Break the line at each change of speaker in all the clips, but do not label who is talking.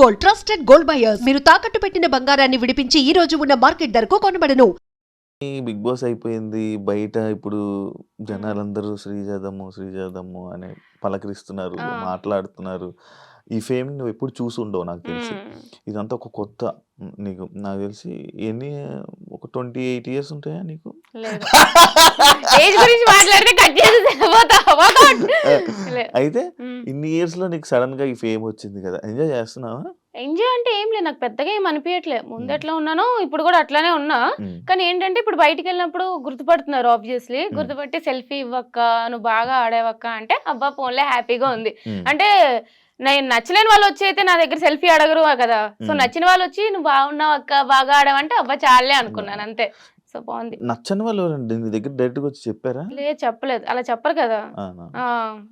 Gold, trusted gold buyers. మీరు తాకట్టు పెట్టిన బంగారాన్ని విడిపించి ఈ రోజు ఉన్న మార్కెట్ ధరకు కొనబడను.
ఈ బిగ్ బాస్ అయిపోయింది. బయట ఇప్పుడు
హ్మ్.
జనాలందరూ శ్రీజాదమ్ము, శ్రీజాదమ్ము అని పలకరిస్తున్నారు,
ఆ!
మాట్లాడుతున్నారు. ఈ ఫేమ్ నువ్వెప్పుడు చూసుండవు నాకు తెలిసి.
హ్మ్.
ఇదంతా ఒక కొత్త నీకు నాకు తెలిసి ఎన్ని ఒక 28 ఇయర్స్ ఉంటాయా నీకు?
లేదు. ఏజ్ గురించి మాట్లాడితే కట్ చేసేసి పోతా. లే.
అయితే
హ్మ్.
ఇన్ని ఇయర్స్‌లో నీకు సడెన్‌గా ఈ ఫేమ్ వచ్చింది కదా! ఎంజాయ్ చేస్తున్నావా?
ఎంజాయ్ అంటే ఏం లేదు. నాకు పెద్దగా ఏం అనిపియట్లే. ముందు
హ్మ్.
ఎట్లా ఉన్నానో ఇప్పుడు కూడా అట్లానే ఉన్నా.
హ్మ్.
కానీ ఏంటంటే ఇప్పుడు బయటికెళ్ళినప్పుడు గుర్తుపడుతున్నారు ఆబ్వియస్లీ.
హ్మ్.
గుర్తుపట్టి సెల్ఫీ ఇవ్వక్క, నువ్వు బాగా ఆడావక్క అంటే అబ్బా పోన్లే హ్యాపీగా ఉంది.
హ్మ్.
అంటే నేను నచ్చలేని వాళ్ళు వచ్చి అయితే నా దగ్గర సెల్ఫీ అడగరు కదా. సో
హ్మ్.
నచ్చిన వాళ్ళు వచ్చి నువ్వు బాగున్నావు అక్క, బాగా ఆడావంటే అబ్బా చాలే అనుకున్నాను అంతే. సో బాగుంది.
నచ్చని వాళ్ళు ఎవరండి నీ దగ్గర డైరెక్ట్‌గా వచ్చి చెప్పారా?
లేదు చెప్పలేదు. అలా చెప్పరు కదా.
అవునా?
ఆ!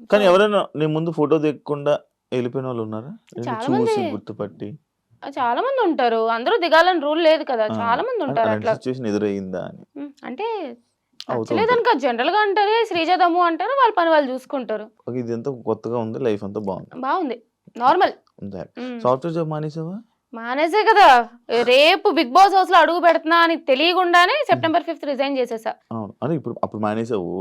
కానీ
సో
ఎవరైనా నీ ముందు ఫోటో దిగకుండా వెళ్ళిపోయినోళ్ళున్నారా? నిన్ను
చాలా మంది
చూసి గుర్తుపట్టి?
చాలా మంది ఉంటారు. అందరూ దిగాలని రూల్ లేదు కదా.
ఆ!
చాలా మంది ఉంటారు
అలాంటి
అట్లా.
సిట్యుయేషన్ ఎదురయిందా అని?
అంటే
అవుతూ ఉంటది.
నచ్చలేదని కాదు. జనరల్‌గా అంటారు. శ్రీజాదమ్ము అంటారు. వాళ్ళ పని వాళ్ళు చూసుకుంటారు.
ఓకే. ఇదంతా కొత్తగా ఉంది. లైఫ్ అంతా బావుంది.
బావుంది. నార్మల్.
అంతే.
హ్మ్.
Software job మానేసావా?
మానేసే కదా! రేపు బిగ్ బాస్ హౌస్‌లో అడుగు పెడుతున్నా అని తెలియకుండానే సెప్టెంబర్ 5థ్ రిజైన్ చేసేసా.
అవును. అంటే అప్పుడు మానేసావు.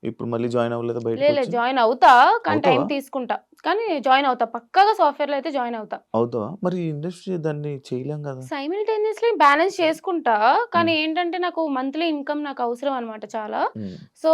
ఇప్పుడు మళ్ళీ జాయిన్ అవ్వలేదా
లేదు
బయటకొచ్చి?
జాయిన్ అవుతా. కానీ టైం
అవుతావా?
తీసుకుంటా. కానీ జాయిన్ అవుతా. పక్కాగా సాఫ్ట్‌వేర్‌లో అయితే జాయిన్ అవుతా.
అవుతావా? మరి ఇండస్ట్రీ దాన్ని చేయలేం గదా!
సైమల్టేనియస్‌లీ బ్యాలెన్స్ చేసుకుంటా. కానీ
హ్మ్.
ఏంటంటే నాకు మంత్లీ ఇన్‌కమ్ నాకు అవసరం అన్నమాట చాలా.
హ్మ్.
సో,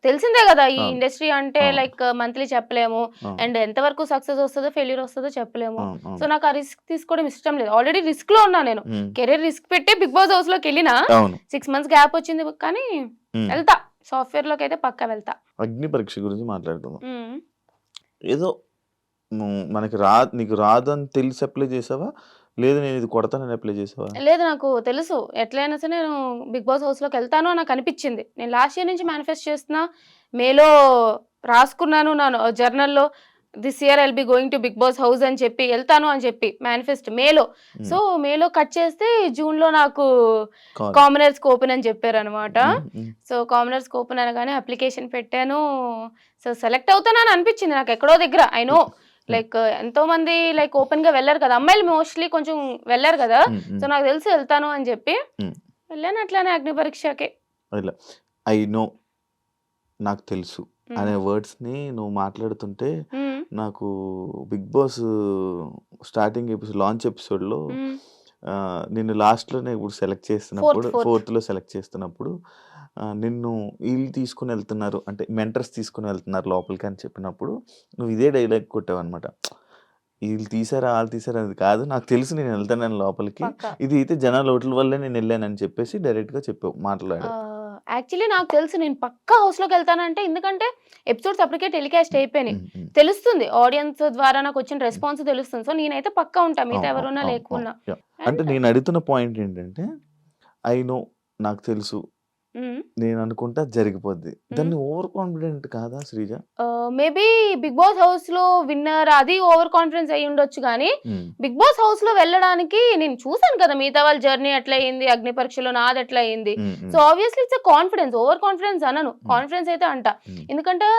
తెలిసిందే గదా! ఈ
అవును.
ఇండస్ట్రీ అంటే
అవును.
లైక్ మంత్లీ చెప్పలేము.
అవును.
అండ్ ఎంతవరకు సక్సెస్ వస్తదో, ఫెయిల్యూర్ వస్తదో చెప్పలేము.
అవును.
సో,
అవును.
నాకు ఆ రిస్క్ తీసుకోవడం ఇష్టం లేదు. ఆల్రెడీ రిస్క్‌లో ఉన్నా నేను.
హ్మ్.
కెరీర్ రిస్క్ పెట్టే బిగ్ బాస్ హౌస్‌లోకెళ్ళినా
అవును.
6 మంత్స్ గ్యాప్ వచ్చింది కానీ
హ్మ్.
వెళ్తా. సాఫ్ట్‌వేర్‌లోకైతే పక్కా వెళ్తా.
అగ్ని పరీక్ష గురించి మాట్లాడుకుందాం.
హ్మ్.
ఏదో మనకి నీకు రాదని తెలిసి అప్లై చేసావా? లేదు నేను ఇది కొడతానని అప్లై చేసావా?
లేదు నాకు తెలుసు. ఎట్లైనా సరే నేను బిగ్ బాస్ హౌస్‌లోకెళ్తాను అని నాకనిపిచ్చింది. నేను లాస్ట్ ఇయర్ నుంచి మేనిఫెస్ట్ చేస్తున్నా. మేలో రాసుకున్నాను నా జర్నల్‌లో this year I'll be going to Bigg Boss house అని చెప్పి ఎళ్తాను అని చెప్పి మేనిఫెస్ట్ మేలో.
హ్మ్.
సో, మేలో కట్ చేస్తే జూన్‌లో నాకు
కాదు.
కామనర్స్‌కి ఓపెన్ అని చెప్పారనమాట.
హ్మ్. హ్మ్.
సో, కామనర్స్‌కి ఓపెన్ అనగానే అప్లికేషన్ పెట్టాను. సో, సెలెక్ట్ అవుతానని అనిపిచ్చింది నాకెక్కడో దగ్గర. ఐ నో
హ్మ్.
లైక్ ఎంతోమంది లైక్ ఓపెన్‌గా వెళ్లరు కదా! అమ్మాయిలు మోస్ట్‌లీ కొంచెం వెళ్లరు కదా!
హ్మ్.
సో,
హ్మ్.
నాకు తెలుసు ఎళ్తాను అని చెప్పి.
హ్మ్.
వెళ్ళాను అట్లానే అగ్ని పరీక్షకి.
ఇలా ఐ నో నాకు తెలుసు అనే
హ్మ్.
వర్డ్స్‌ని నువ్వు మాట్లాడుతుంటే
హ్మ్.
నాకు 'బిగ్ బాస్' స్టార్టింగ్ లాంచ్ ఎపిసోడ్‌లో
హ్మ్.
నిన్ను లాస్ట్‌లోనే ఇప్పుడు సెలెక్ట్ చేస్తున్నప్పుడు
ఫోర్త్.
ఫోర్త్‌లో సెలెక్ట్ చేస్తున్నప్పుడు నిన్ను ఈళ్ళు తీసుకొని వెళ్తున్నారు అంటే మెంటర్స్ తీసుకొని వెళ్తున్నారు లోపలికి అని చెప్పినప్పుడు నువ్వు ఇదే డైలాగ్ కొట్టావన్నమాట. ఈళ్ళు తీసారా, ఆళ్ళు తీసారా అది కాదు. నాకు తెలుసు నేను వెళ్తానని లోపలికి.
పక్కా.
ఇది అయితే జనాల ఓట్ల వల్లే నేను వెళ్ళానని చెప్పేసి డైరెక్ట్‌గా చెప్పావు. మాట్లాడావు.
యాక్చువల్లీ నాకు తెలుసు నేను పక్కా హౌస్‌లోకెళ్తానంటే ఎందుకంటే ఎపిసోడ్స్ అప్పటికే టెలికాస్ట్ అయిపోయినాయి.
హ్మ్. హ్మ్.
తెలుస్తుంది. ఆడియన్స్ ద్వారా నాకొచ్చిన రెస్పాన్స్ తెలుస్తుంది. సో, నేనైతే పక్కా ఉంటా. మిగతా
అవును. అవును.
ఎవరున్నా
అవును. అవును.
లేకున్నా.
యాహ్! అంటే
అండ్
నేను అడుగుతున్న పాయింట్ ఏంటంటే, ఐ నో నాకు తెలుసు.
హ్మ్.
నేను అనుకుంటా జరిగిపోద్ది.
హ్మ్.
దాన్ని ఓవర్ కాన్ఫిడెంట్ కాదా శ్రీజ?
మేబీ 'బిగ్ బాస్' హౌస్‌లో విన్నర్ అది ఓవర్ కాన్ఫిడెన్స్ అయ్యుండొచ్చు గానీ,
హ్మ్.
'బిగ్ బాస్' హౌస్‌లో వెళ్ళడానికి నేను చూసాను కదా! మిగతా వాళ్ళ జర్నీ ఎట్లా అయింది, అగ్ని పరీక్షలో నాదెట్లా అయింది.
హ్మ్.
సో,
హ్మ్.
Obviously it's a confidence. Over confidence అనను.
హ్మ్.
కాన్ఫిడెన్స్ అయితే అంట.
హ్మ్.
ఎందుకంటే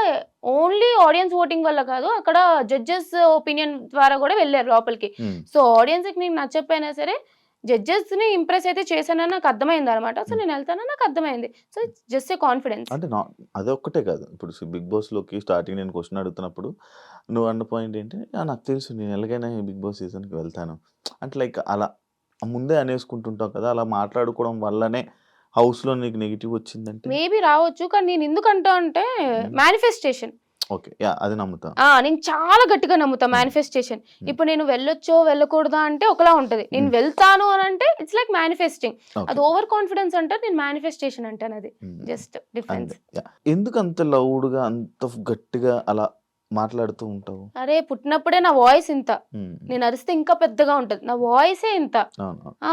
ఓన్లీ ఆడియన్స్ ఓటింగ్ వల్ల కాదు. అక్కడ జడ్జెస్ ఒపీనియన్ ద్వారా కూడా వెళ్లారు లోపలికి.
హ్మ్.
సో, ఆడియన్స్‌కి నేను నచ్చకపోయినా సరే, జడ్జెస్‌ని ఇంప్రెస్ అయితే చేశానని నాకు అర్థమైందనమాట. సో,
హ్మ్.
నేను ఎళ్తానని నాకు అర్థమైంది. So, it's just a confidence.
అంటే అదొక్కటే కాదు. ఇప్పుడు 'బిగ్ బాస్‌లోకి' స్టార్టింగ్ నేను క్వెషన్ అడుగుతున్నప్పుడు నువ్వు అన్న పాయింట్ ఏంటి? నాకు తెలుసు నేను ఎలాగైనా ఈ 'బిగ్ బాస్' సీజన్‌కి వెళ్తాను. అంటే లైక్ అలా ముందే అనేసుకుంటుంటాం కదా! అలా మాట్లాడుకోవడం వల్లనే హౌస్‌లో నీకు నెగెటివ్ వచ్చిందంటే?
మేబీ రావచ్చు. కానీ నేను ఎందుకంటా అంటే
హ్మ్.
మేనిఫెస్టేషన్.
ఓకే. యాహ్! అది నమ్ముతా.
నేను చాలా గట్టిగా నమ్ముతా
హ్మ్.
మేనిఫెస్టేషన్.
హ్మ్.
ఇప్పుడు నేను వెళ్ళొచ్చో, వెళ్ళకూడదా అంటే ఒకలా ఉంటది. నేను
హ్మ్.
వెళ్తాను అనంటే ఇట్స్ లైక్ మేనిఫెస్టింగ్.
ఓకే.
అది ఓవర్ కాన్ఫిడెన్స్ అంటారు. నేను మేనిఫెస్టేషన్ అంటానది.
హ్మ్.
Just difference.
అంతే. యాహ్! ఎందుకంత లౌడ్‌గా అంత గట్టిగా అలా మాట్లాడుతూ ఉంటావు?
అరే! పుట్టినప్పుడే నా వాయిస్ ఇంత.
హ్మ్.
నేను అరిస్తే ఇంకా పెద్దగా ఉంటది. నా వాయిసే ఇంత.
అవును.
ఆ!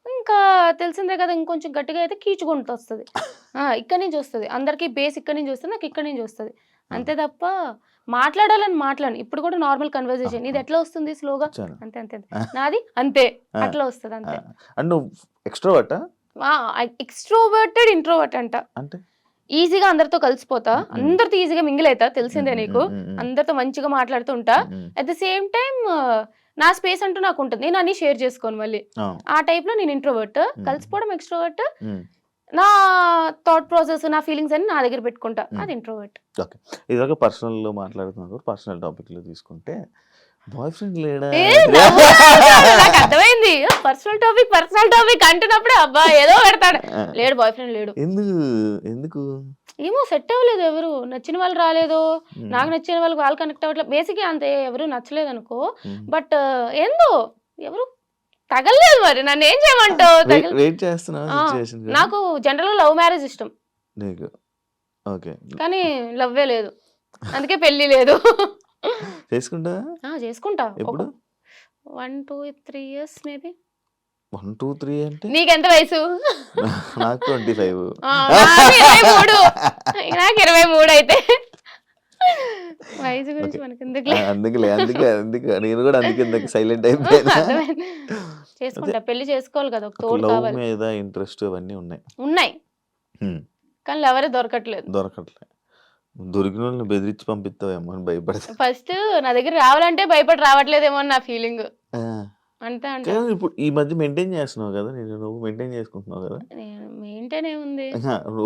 ఇంకా తెలిసిందే కదా! ఇంకొంచెం గట్టిగా అయితే కీచు గొంతొస్తది. ఇక్కడి నుంచి వస్తది. అందరికి బేస్ ఇక్కడి నుంచి వస్తది. నాకు ఇక్కడి నుంచి వస్తది.
ఆ!
అంతే తప్ప మాట్లాడాలని మాట్లాడను. ఇప్పుడు కూడా నార్మల్
ఆ!
కన్వర్జేషన్.
ఆ!
నీదెట్లా వస్తుంది స్లోగా?
చాలు.
అంతే అంతే. అంతే.
ఆ!
నాది అంతే.
ఆ!
అట్లా వస్తది
ఆ!
అంతే.
అంటే నువ్వు ఎక్స్‌ట్రోవర్టా?
ఆ! ఎక్స్‌ట్రోవర్టెడ్, ఇంట్రోవర్ట్ అంట.
అంటే?
ఈజీగా అందరితో కలిసిపోతా.
హ్మ్. హ్మ్.
అందరితో ఈజీగా మింగిల్ అయితా
హ్మ్.
తెలిసిందే
హ్మ్.
నీకు.
హ్మ్. హ్మ్. హ్మ్.
అందరితో మంచిగా మాట్లాడుతూ ఉంటా.
హ్మ్.
అట్ ద సేమ్ టైమ్ నా స్పేస్ అంటూ నాకు ఉంటుంది, నేను అన్ని షేర్ చేసుకోను మళ్ళీ.
అవును.
ఆ టైప్ లో నేను ఇంట్రోవర్ట్, కలిసిపోవడం ఎక్స్ట్రోవర్ట్.
ఉమ్.
నా థాట్ ప్రాసెస్, నా ఫీలింగ్స్ అన్ని నా దగ్గర పెట్టుకుంటా, అది ఇంట్రోవర్ట్.
ఓకే, ఇదాక పర్సనల్లో మాట్లాడుతున్నారు, పర్సనల్ టాపిక్లో తీసుకుంటే బాయ్ ఫ్రెండ్ లేడా?
నాకు అర్థమైంది, పర్సనల్ టాపిక్ అంటున్నప్పుడు అబ్బా ఏదో పెడతాడు. లేడు, బాయ్ ఫ్రెండ్ లేడు.
ఎందుకు ఎందుకు
ఏమో సెట్ అవ్వలేదు, ఎవరు నచ్చిన వాళ్ళు రాలేదు, నాకు నచ్చిన వాళ్ళు కనెక్ట్ అవ్వట్లేదు. బేసిక్గా అంతే, ఎవరు నచ్చలేదు అనుకో. బట్ ఏందో ఎవరు తగలలేదు, మరి నన్ను ఏం చేయమంటావు?
వెయిట్ చేస్తున్నావు సిచువేషన్?
నాకు జనరల్ లవ్ మ్యారేజ్ ఇష్టం
నీకు? ఓకే,
కానీ లవ్వే లేదు, అందుకే పెళ్లి లేదు.
చేసుకుంటా?
చేసుకుంటా.
ఎప్పుడు?
1, 2, 3 years మేబీ.
1, 2, 3 అంటే
నీకెంత వయసు?
నాకు 25.
నాకు 23. నాకు 23 అయితే వయసు గురించి మనకి ఎందుకులే.
అందుకే నేను కూడా అందుకే సైలెంట్ అయిపోయాను.
చేసుకుంటా, పెళ్లి చేసుకోవాలి కదా, ఒక తోడు
లవ్
కావాలి.
మీద ఇంట్రెస్ట్ అవన్నీ
ఉన్నాయి కానీ ఎవరే దొరకట్లేదు.
దొరకట్లే. దొరికిన వాళ్ళని బెదిరించి పంపిస్తావేమో అని భయపడతా.
ఫస్ట్ నా దగ్గర రావాలంటే భయపడి రావట్లేదేమో అని నా ఫీలింగ్. అంతే అంటే
ఇప్పుడు ఈ మధ్య మెయింటైన్ చేస్తున్నావు కదా, నువ్వు మెయింటైన్ చేసుకుంటున్నావు కదా.
మెయింటైన్ ఏముంది,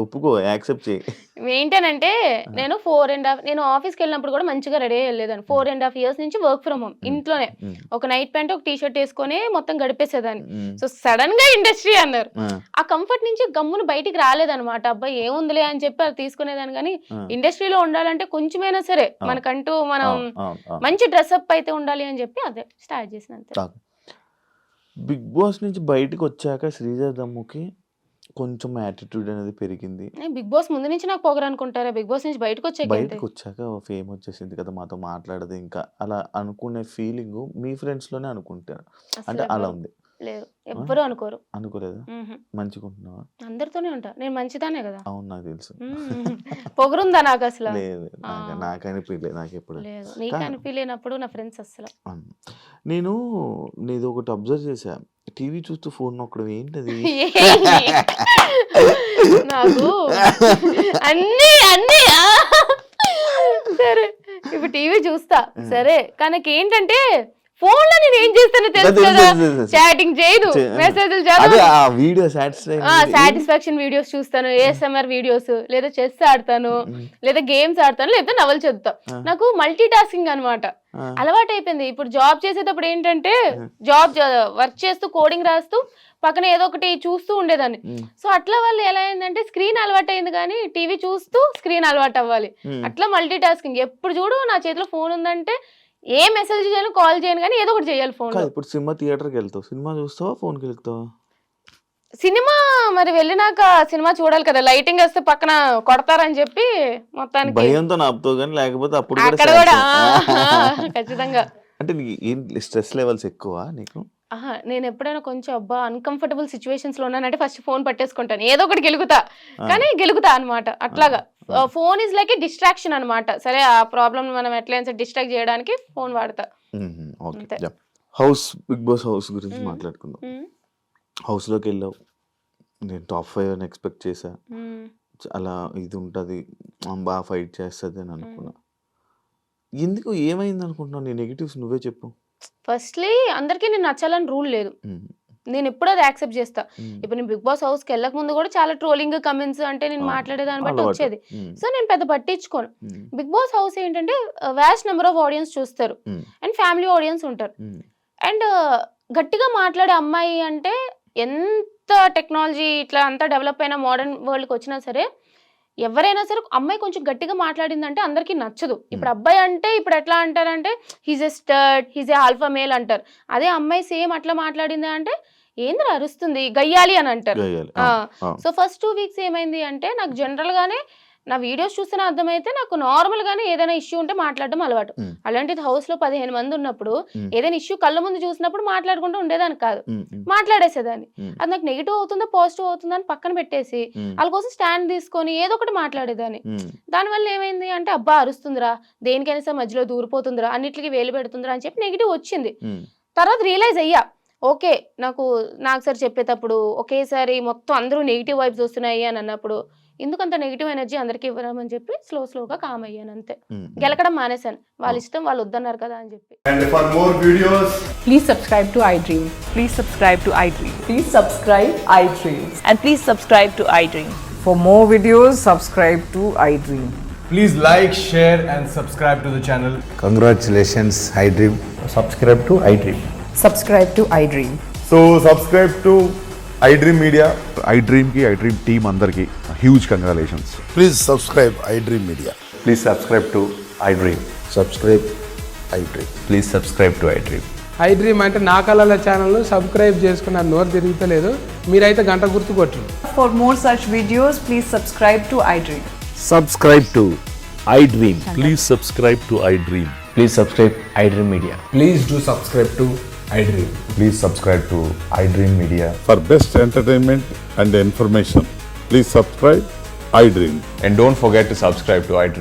ఒప్పుకో, యాక్సెప్ట్ చేయి.
మెయింటైన్ అంటే నేను 4.5, నేను ఆఫీస్కి వెళ్ళినప్పుడు కూడా మంచిగా రెడీ అయ్యలేదాన్ని. 4.5 years నుంచి వర్క్ ఫ్రమ్ హోమ్, ఇంట్లోనే ఒక నైట్ ప్యాంట్ ఒక టీ-షర్ట్ వేసుకొని మొత్తం గడిపేసేదాన్ని. సో సడన్ గా ఇండస్ట్రీ అన్నారు, ఆ కంఫర్ట్ నుంచి గమ్మును బయటికి రాలేదన్నమాట. అబ్బాయి ఏముందిలే అని చెప్పి అది తీసుకునేదాన్ని. కానీ ఇండస్ట్రీలో ఉండాలంటే కొంచెమైనా సరే మనకంటూ మనం మంచి డ్రెస్అప్ అయితే ఉండాలి అని చెప్పి అదే స్టార్ట్ చేసిన. అంతే.
బిగ్ బాస్ నుంచి బయటకు వచ్చాక శ్రీజ దమ్ముకి కొంచెం యాటిట్యూడ్ అనేది పెరిగింది.
బిగ్ బాస్ ముందు నుంచి నాకు పొగరు అనుకుంటారా, బిగ్ బాస్ నుంచి బయటకు
వచ్చాక ఫేమ్ వచ్చేసింది కదా, మాతో మాట్లాడదు ఇంకా అలా అనుకునే ఫీలింగ్ మీ ఫ్రెండ్స్ లోనే అనుకుంటారు అంటే అలా ఉంది?
లేదు, ఎవ్వరూ అనుకోరు.
అనుకోలేదా? మంచిగా ఉంటున్నావా?
అందరితోనే ఉంటా, నేను మంచిదానే కదా.
అవును, నాకు తెలుసు.
పొగరుందా నాకు అసలు?
లేదు, నాకు అనిపించలేదు, నాకు ఎప్పుడు
లేదు. నీకు అనిపించలేనప్పుడు నా ఫ్రెండ్స్ అసలు.
నేను నీది ఒకటి అబ్జర్వ్ చేశా, టీవీ చూస్తూ ఫోన్ నొక్కడం ఏంటది?
నాకు అన్ని అన్ని సరే, ఇప్పుడు టీవీ చూస్తా సరే, కానీ ఏంటంటే ఫోన్ లో నేను ఏం చేస్తానో తెలుసు కదా, చాటింగ్ చేయను, మెసేజ్లు
వీడియో
సాటిస్ఫాక్షన్ వీడియోస్ చూస్తాను, ASMR వీడియోస్, లేదా చెస్ ఆడతాను, లేదా గేమ్స్ ఆడతాను, లేదా నవలు చదువుతా. నాకు మల్టీ టాస్కింగ్ అనమాట అలవాటు అయిపోయింది. ఇప్పుడు జాబ్ చేసేటప్పుడు ఏంటంటే వర్క్ చేస్తూ కోడింగ్ రాస్తూ పక్కన ఏదో ఒకటి చూస్తూ ఉండేదాన్ని. సో అట్లా వాళ్ళు ఎలా అయిందంటే స్క్రీన్ అలవాటు అయింది, కానీ టీవీ చూస్తూ స్క్రీన్ అలవాటు అవ్వాలి. అట్లా మల్టీ టాస్కింగ్. ఎప్పుడు చూడు నా చేతిలో ఫోన్ ఉందంటే ఏ మెసేజ్ చేయను, కాల్ చేయను, కానీ ఏదో ఒకటి చేయాలి ఫోన్.
ఇప్పుడు సినిమా థియేటర్కి వెళ్తావు, సినిమా చూస్తావా, ఫోన్కి వెళ్తావా?
సినిమా మరి వెళ్ళినాక సినిమా చూడాలి కదా, లైటింగ్ వస్తే పక్కన కొడతారని చెప్పి మొత్తానికి
భయంతో నాపుతావు, కానీ లేకపోతే అప్పుడు
అక్కడ కూడా ఖచ్చితంగా.
అంటే నీకు స్ట్రెస్ లెవెల్స్ ఎక్కువ నీకు?
నేను ఎప్పుడైనా కొంచెం అన్కంఫర్టబుల్ సిచ్యువేషన్స్ లో ఉన్నానంటే ఫస్ట్ ఫోన్ పట్టేసుకుంటాను, ఏదో ఒకటి గెలుగుతా అనమాట. అట్లాగా phone is like A distraction అనమాట. సరే, ఆ ప్రాబ్లమ్ మనం ఎట్లయినా డిస్ట్రాక్ట్ చేయడానికి ఫోన్ వాడతా.
హౌస్, బిగ్ బాస్ హౌస్ గురించి మాట్లాడుకుందాం. హౌస్ లోకి వెళ్ళావు, నేను టాప్ 5 అని ఎక్స్పెక్ట్ చేశా, అలా ఇది ఉంటది, బాగా ఫైట్ చేస్తుంది అని అనుకున్నా. ఎందుకు, ఏమైంది అనుకుంటున్నావు? నీ నెగిటివ్స్ నువ్వే చెప్పు.
ఫస్ట్లీ అందరికీ నేను నచ్చాలని రూల్ లేదు, నేను ఎప్పుడు అది యాక్సెప్ట్ చేస్తా. ఇప్పుడు నేను బిగ్ బాస్ హౌస్కి వెళ్ళక ముందు కూడా చాలా ట్రోలింగ్ కమెంట్స్ అంటే నేను మాట్లాడేదాన్ని బట్టి వచ్చేది. సో నేను పెద్ద పట్టించుకోను. బిగ్ బాస్ హౌస్ ఏంటంటే వ్యాస్ట్ నెంబర్ ఆఫ్ ఆడియన్స్ చూస్తారు, అండ్ ఫ్యామిలీ ఆడియన్స్ ఉంటారు. అండ్ గట్టిగా మాట్లాడే అమ్మాయి అంటే ఎంత టెక్నాలజీ ఇట్లా అంతా డెవలప్ అయిన మోడర్న్ వరల్డ్కి వచ్చినా సరే, ఎవరైనా సరే అమ్మాయి కొంచెం గట్టిగా మాట్లాడిందంటే అందరికీ నచ్చదు. ఇప్పుడు అబ్బాయి అంటే ఇప్పుడు ఎట్లా అంటారంటే he's a stud, he's a alpha male అంటారు. అదే అమ్మాయి సేమ్ అట్లా మాట్లాడింది అంటే ఏంద్ర అరుస్తుంది, గయ్యాలి అని అంటారు. సో ఫస్ట్ 2 weeks ఏమైంది అంటే నాకు జనరల్ గానే నా వీడియోస్ చూస్తేనే అర్థమైతే నాకు నార్మల్ గానే ఏదైనా ఇష్యూ ఉంటే మాట్లాడడం అలవాటు. అలాంటిది హౌస్ లో 15 మంది ఉన్నప్పుడు ఏదైనా ఇష్యూ కళ్ళ ముందు చూసినప్పుడు మాట్లాడుకుంటూ ఉండేదాన్ని కాదు, మాట్లాడేసేదాన్ని. అది నాకు నెగిటివ్ అవుతుందా పాజిటివ్ అవుతుందా అని పక్కన పెట్టేసి వాళ్ళ కోసం స్టాండ్ తీసుకొని ఏదో ఒకటి మాట్లాడేదాన్ని. దానివల్ల ఏమైంది అంటే అబ్బా అరుస్తుందిరా, దేనికైనా సరే మధ్యలో దూరిపోతుందిరా, అన్నిటికీ వేలు పెడుతుందిరా అని చెప్పి నెగిటివ్ వచ్చింది. తర్వాత రియలైజ్ అయ్యా, ఓకే నాకు సరే చెప్పేటప్పుడు ఒకేసారి మొత్తం అందరూ నెగిటివ్ వైబ్స్ వస్తున్నాయి అని అన్నప్పుడు ఎందుకంత నెగిటివ్ ఎనర్జీ అందరికి ఇవ్వరామని చెప్పి స్లోగా కామ్ అయ్యాను అంతే.
ఉమ్.
గెలకడం మానేశాను, వాళ్ళ ఇష్టం, వాళ్ళు వద్దన్నారు కదా అని చెప్పి.
And for more videos,
Please subscribe to iDream.
Please subscribe to iDream.
Please subscribe iDream.
And please subscribe to iDream.
For more videos, subscribe to iDream.
please like, share, and subscribe to the channel.
Congratulations, iDream.
Subscribe to iDream.
Subscribe to iDream.
So subscribe to iDream Media.
iDream team అందరికి huge congratulations.
Please subscribe iDream Media.
Please subscribe to iDream.
Subscribe iDream.
Please subscribe to iDream.
iDream అంటే నా కళల ఛానల్ను subscribe చేసుకున్న నోరు తిరుగుతలేదు, మీరైతే గంట గుర్తు కొట్టండి.
For more such videos, please subscribe to iDream.
Subscribe to iDream.
Please subscribe to iDream.
Please subscribe iDream Media.
Please do subscribe to iDream.
Please subscribe to iDream Media.
For best entertainment and information, please subscribe iDream.
And don't forget to subscribe to iDream.